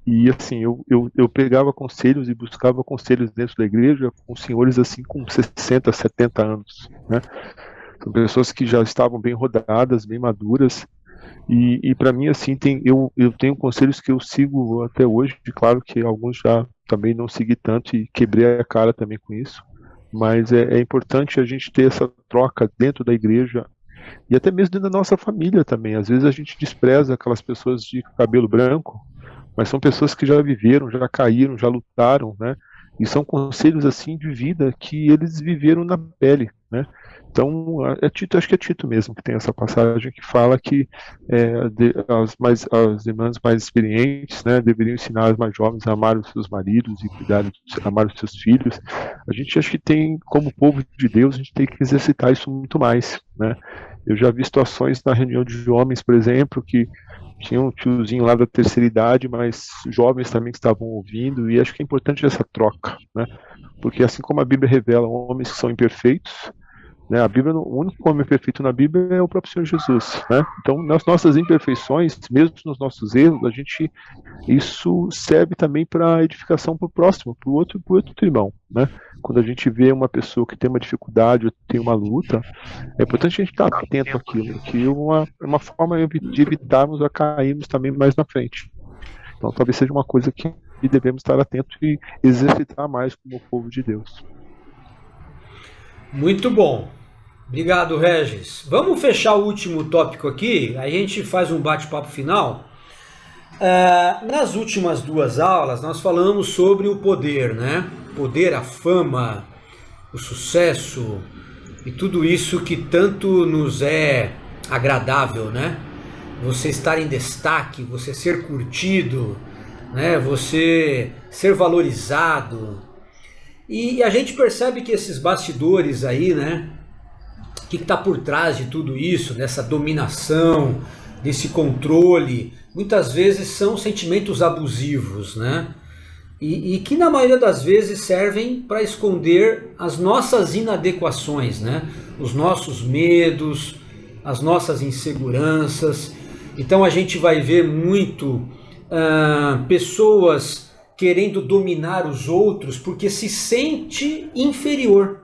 e assim, eu pegava conselhos e buscava conselhos dentro da igreja com senhores assim com 60, 70 anos, né? São pessoas que já estavam bem rodadas, bem maduras, e para mim, assim, eu tenho conselhos que eu sigo até hoje. Claro que alguns já também não segui tanto e quebrei a cara também com isso, mas é importante a gente ter essa troca dentro da igreja e até mesmo dentro da nossa família também. Às vezes a gente despreza aquelas pessoas de cabelo branco, mas são pessoas que já viveram, já caíram, já lutaram, né? E são conselhos assim de vida que eles viveram na pele, né? Então, Tito, acho que é Tito mesmo que tem essa passagem que fala que as irmãs mais experientes, né, deveriam ensinar as mais jovens a amar os seus maridos e amar os seus filhos. A gente acho que tem, como povo de Deus, a gente tem que exercitar isso muito mais, né? Eu já vi situações na reunião de homens, por exemplo, que tinha um tiozinho lá da terceira idade, mas jovens também que estavam ouvindo, e acho que é importante essa troca, né? Porque assim como a Bíblia revela homens que são imperfeitos, né, a Bíblia, o único homem perfeito na Bíblia é o próprio Senhor Jesus, né? Então, nas nossas imperfeições, mesmo nos nossos erros, isso serve também para edificação para o próximo, para o outro irmão, né? Quando a gente vê uma pessoa que tem uma dificuldade ou tem uma luta, é importante a gente estar atento àquilo, que é uma forma de evitarmos a cairmos também mais na frente. Então, talvez seja uma coisa que devemos estar atentos e exercitar mais como povo de Deus. Muito bom. Obrigado, Regis. Vamos fechar o último tópico aqui, aí a gente faz um bate-papo final. Nas últimas duas aulas, nós falamos sobre o poder, né? Poder, a fama, o sucesso e tudo isso que tanto nos é agradável, né? Você estar em destaque, você ser curtido, né? Você ser valorizado. E a gente percebe que esses bastidores aí, né? O que está por trás de tudo isso, dessa dominação, desse controle, muitas vezes são sentimentos abusivos, né? E que na maioria das vezes servem para esconder as nossas inadequações, né? Os nossos medos, as nossas inseguranças. Então a gente vai ver muito pessoas querendo dominar os outros porque se sente inferior,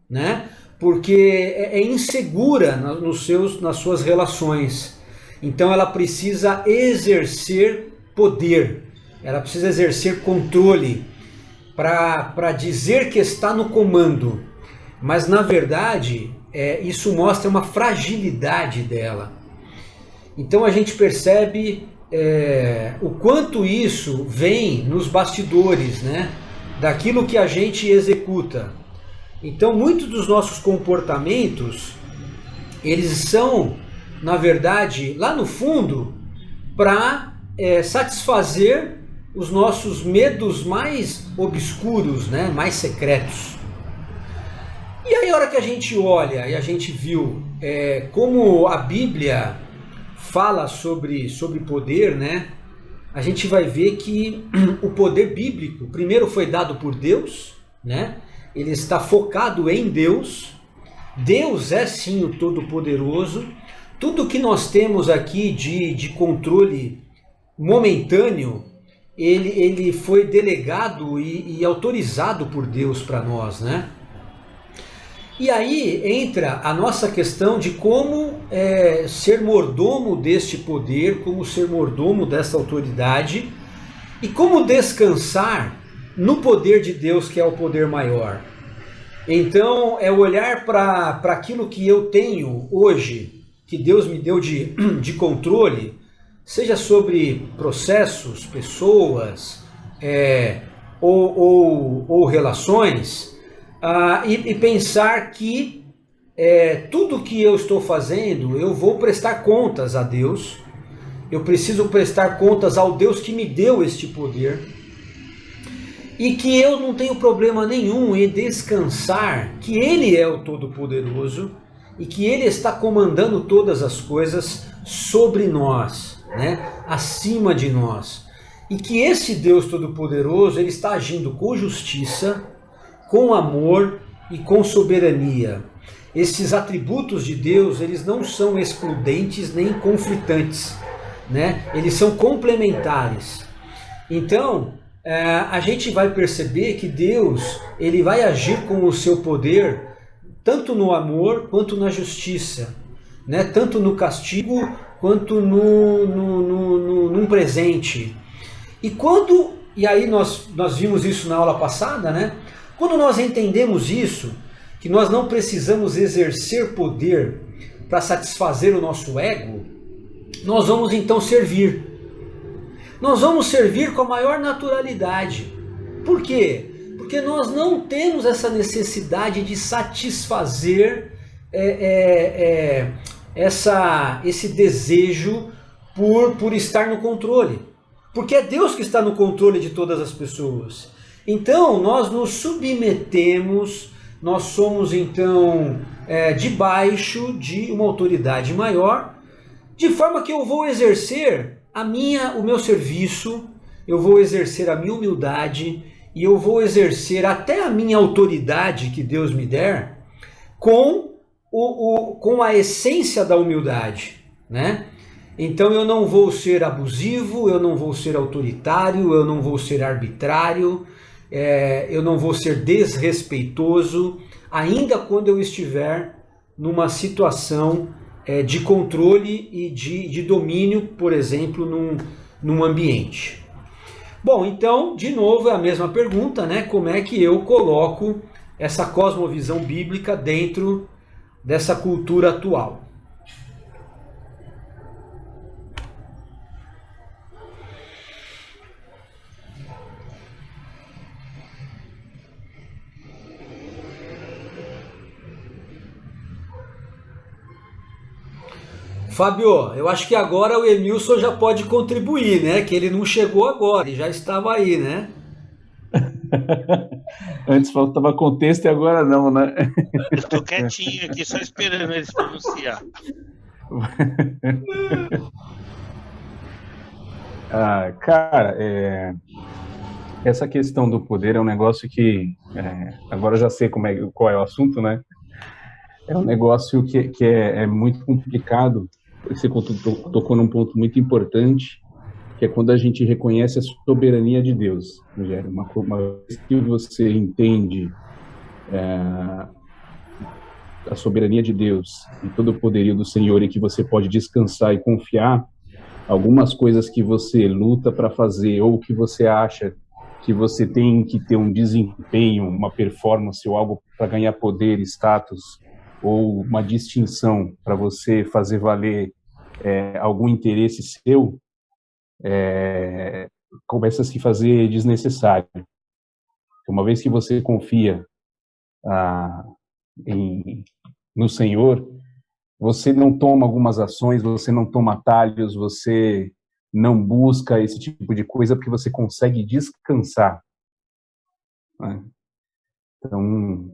né? Porque é insegura nas suas relações. Então ela precisa exercer poder, ela precisa exercer controle para dizer que está no comando. Mas na verdade isso mostra uma fragilidade dela. Então a gente percebe o quanto isso vem nos bastidores, né, daquilo que a gente executa. Então muitos dos nossos comportamentos, eles são, na verdade, lá no fundo, para satisfazer os nossos medos mais obscuros, né, mais secretos. E aí a hora que a gente olha e a gente viu como a Bíblia fala sobre poder, né? a gente vai ver que o poder bíblico, primeiro foi dado por Deus, né? Ele está focado em Deus. Deus é sim o Todo-Poderoso. Tudo que nós temos aqui de controle momentâneo, ele foi delegado e autorizado por Deus para nós, né? E aí entra a nossa questão de como ser mordomo deste poder, como ser mordomo dessa autoridade e como descansar no poder de Deus, que é o poder maior. Então, é olhar para aquilo que eu tenho hoje, que Deus me deu de controle, seja sobre processos, pessoas ou relações, e pensar que tudo que eu estou fazendo, eu vou prestar contas a Deus, eu preciso prestar contas ao Deus que me deu este poder, e que eu não tenho problema nenhum em descansar que Ele é o Todo-Poderoso e que Ele está comandando todas as coisas sobre nós, né? Acima de nós. E que esse Deus Todo-Poderoso, Ele está agindo com justiça, com amor e com soberania. Esses atributos de Deus, eles não são excludentes nem conflitantes, né? Eles são complementares. Então, a gente vai perceber que Deus, ele vai agir com o seu poder tanto no amor quanto na justiça, né? Tanto no castigo quanto num presente. E aí nós vimos isso na aula passada, né? Quando nós entendemos isso, que nós não precisamos exercer poder para satisfazer o nosso ego, nós vamos então servir. Nós vamos servir com a maior naturalidade. Por quê? Porque nós não temos essa necessidade de satisfazer esse desejo por estar no controle. Porque é Deus que está no controle de todas as pessoas. Então, nós nos submetemos, nós somos então debaixo de uma autoridade maior, de forma que eu vou exercer o meu serviço, eu vou exercer a minha humildade e eu vou exercer até a minha autoridade que Deus me der com a essência da humildade, né? Então eu não vou ser abusivo, eu não vou ser autoritário, eu não vou ser arbitrário, eu não vou ser desrespeitoso, ainda quando eu estiver numa situação de controle e de domínio, por exemplo, num ambiente. Bom, então, de novo, é a mesma pergunta, né? Como é que eu coloco essa cosmovisão bíblica dentro dessa cultura atual? Fábio, eu acho que agora o Emilson já pode contribuir, né? Que ele não chegou agora, ele já estava aí, né? Antes faltava contexto e agora não, né? Eu estou quietinho aqui, só esperando eles pronunciar. Cara, essa questão do poder é um negócio que agora eu já sei qual é o assunto, né? É um negócio que é muito complicado. Você tocou num ponto muito importante, que é quando a gente reconhece a soberania de Deus, Rogério. Uma vez que você entende a soberania de Deus e todo o poderio do Senhor, e que você pode descansar e confiar, algumas coisas que você luta para fazer ou que você acha que você tem que ter um desempenho, uma performance ou algo para ganhar poder, status, ou uma distinção para você fazer valer algum interesse seu, começa a se fazer desnecessário. Uma vez que você confia no Senhor, você não toma algumas ações, você não toma atalhos, você não busca esse tipo de coisa, porque você consegue descansar, né? Então,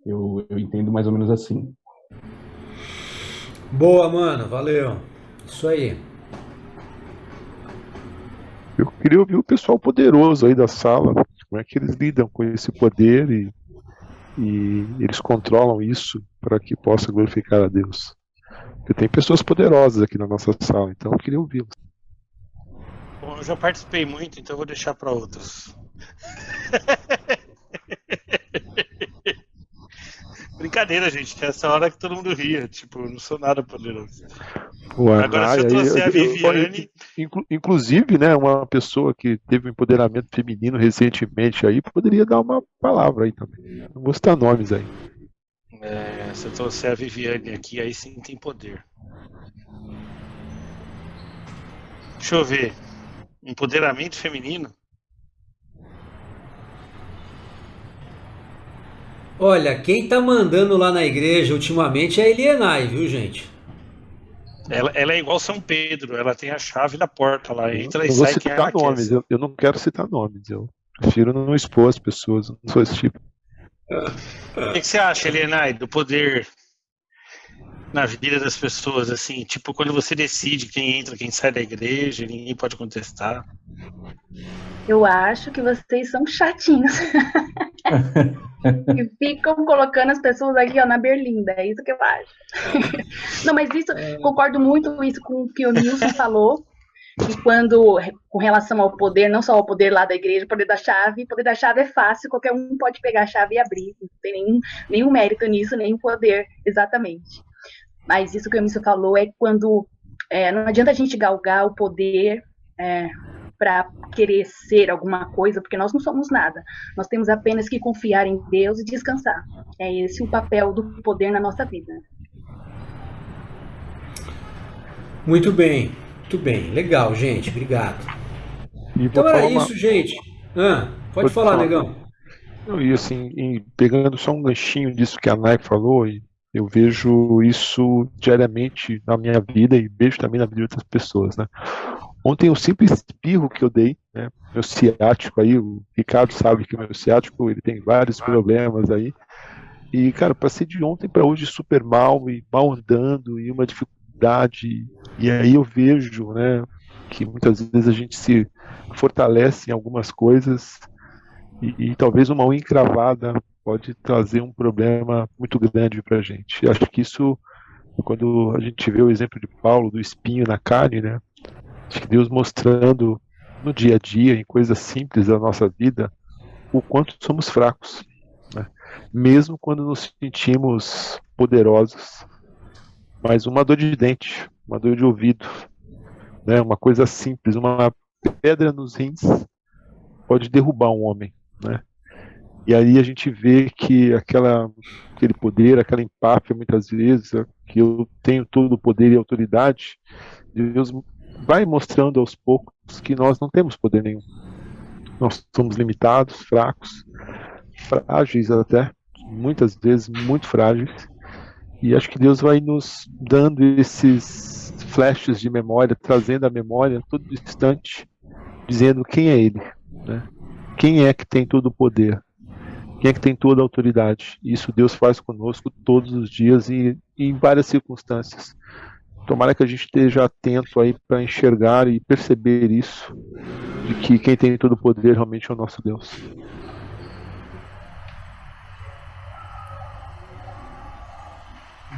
eu entendo mais ou menos assim. Boa, mano, valeu. Isso aí. queria ouvir o pessoal poderoso aí da sala, como é que eles lidam com esse poder e eles controlam isso para que possa glorificar a Deus. Porque tem pessoas poderosas aqui na nossa sala, então eu queria ouvi-los. Bom, eu já participei muito, então eu vou deixar para outros. Brincadeira, gente, essa hora que todo mundo ria, tipo, eu não sou nada poderoso. Agora, se eu trouxer a Viviane... Inclusive, né, uma pessoa que teve um empoderamento feminino recentemente aí, poderia dar uma palavra aí também. Não vou citar nomes aí. Se eu trouxer a Viviane aqui, aí sim tem poder. Deixa eu ver. Empoderamento feminino? Olha, quem tá mandando lá na igreja ultimamente é a Elienay, viu, gente? Ela é igual São Pedro, ela tem a chave da porta lá, entra e não vou sai quem ela citar nomes, quer. eu não quero citar nomes, eu prefiro não expor as pessoas, eu não sou esse tipo. O que você acha, Elienay, do poder na vida das pessoas, assim, tipo, quando você decide quem entra, quem sai da igreja, ninguém pode contestar? Eu acho que vocês são chatinhos. E ficam colocando as pessoas aqui, ó, na berlinda. É isso que eu acho. Não, mas isso, concordo muito isso com o que o Nilson falou. E quando, com relação ao poder, não só ao poder lá da igreja, o poder da chave é fácil, qualquer um pode pegar a chave e abrir. Não tem nenhum mérito nisso, nenhum poder, exatamente. Mas isso que o Nilson falou é quando não adianta a gente galgar o poder para querer ser alguma coisa, porque nós não somos nada. Nós temos apenas que confiar em Deus e descansar. É esse o papel do poder na nossa vida. Muito bem, legal, gente, obrigado. Então era isso, gente. Pode falar, negão. E assim, pegando só um ganchinho disso que a Nai falou, eu vejo isso diariamente na minha vida e vejo também na vida de outras pessoas, né? Ontem o simples espirro que eu dei, né, meu ciático aí, o Ricardo sabe que o meu ciático ele tem vários problemas aí, e cara, passei de ontem para hoje super mal e mal andando e uma dificuldade, e aí eu vejo, né, que muitas vezes a gente se fortalece em algumas coisas e talvez uma unha encravada pode trazer um problema muito grande para a gente. Eu acho que isso, quando a gente vê o exemplo de Paulo, do espinho na carne, né, acho que Deus mostrando no dia a dia, em coisas simples da nossa vida, o quanto somos fracos, né? Mesmo quando nos sentimos poderosos. Mas uma dor de dente, uma dor de ouvido, né? Uma coisa simples, uma pedra nos rins pode derrubar um homem, né? E aí a gente vê que aquele poder, aquela empáfia, muitas vezes, que eu tenho todo o poder e autoridade, Deus vai mostrando aos poucos que nós não temos poder nenhum. Nós somos limitados, fracos, frágeis até, muitas vezes muito frágeis, e acho que Deus vai nos dando esses flashes de memória, trazendo a memória a todo instante, dizendo quem é Ele, né? Quem é que tem todo o poder, quem é que tem toda a autoridade. Isso Deus faz conosco todos os dias e em várias circunstâncias. Tomara que a gente esteja atento aí para enxergar e perceber isso, de que quem tem todo o poder realmente é o nosso Deus.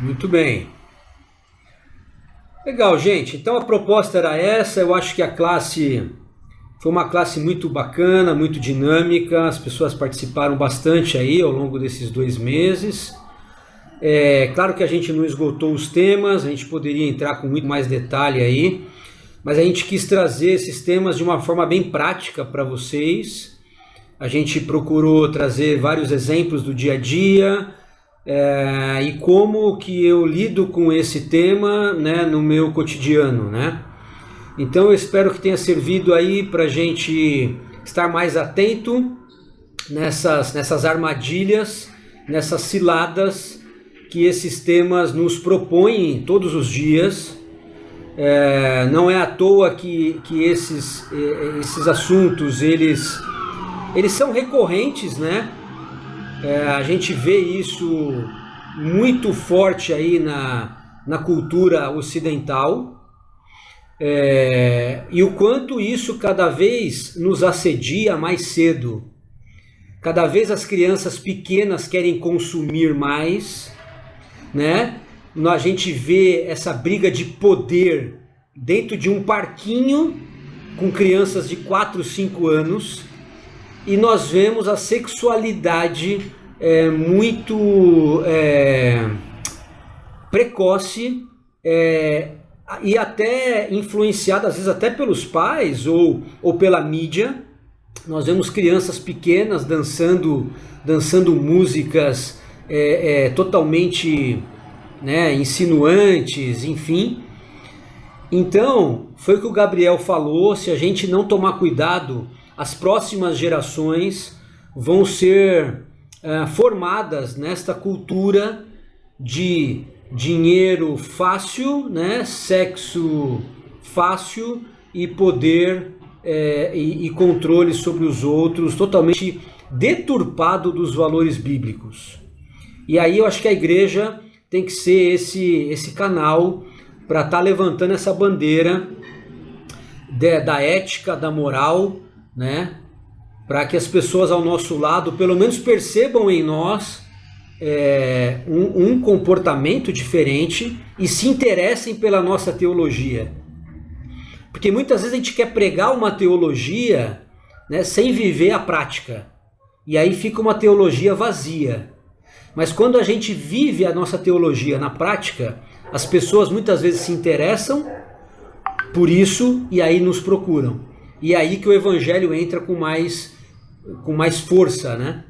Muito bem. Legal, gente. Então a proposta era essa. Eu acho que a classe foi uma classe muito bacana, muito dinâmica. As pessoas participaram bastante aí ao longo desses 2 meses. Claro que a gente não esgotou os temas, a gente poderia entrar com muito mais detalhe aí, mas a gente quis trazer esses temas de uma forma bem prática para vocês. A gente procurou trazer vários exemplos do dia a dia e como que eu lido com esse tema, né, no meu cotidiano, né? Então eu espero que tenha servido aí para a gente estar mais atento nessas armadilhas, nessas ciladas que esses temas nos propõem todos os dias. Não é à toa que esses assuntos eles são recorrentes, né? A gente vê isso muito forte aí na cultura ocidental. E o quanto isso cada vez nos assedia mais cedo. Cada vez as crianças pequenas querem consumir mais, né? A gente vê essa briga de poder dentro de um parquinho com crianças de 4, 5 anos, e nós vemos a sexualidade muito precoce, e até influenciada às vezes até pelos pais ou pela mídia. Nós vemos crianças pequenas dançando músicas totalmente, né, insinuantes, enfim. Então, foi o que o Gabriel falou: se a gente não tomar cuidado, as próximas gerações vão ser formadas nesta cultura de dinheiro fácil, né, sexo fácil e poder e controle sobre os outros, totalmente deturpado dos valores bíblicos. E aí eu acho que a igreja tem que ser esse canal para estar levantando essa bandeira da ética, da moral, né? Para que as pessoas ao nosso lado pelo menos percebam em nós um comportamento diferente e se interessem pela nossa teologia. Porque muitas vezes a gente quer pregar uma teologia, né, sem viver a prática. E aí fica uma teologia vazia. Mas quando a gente vive a nossa teologia na prática, as pessoas muitas vezes se interessam por isso e aí nos procuram. E é aí que o evangelho entra com mais força, né?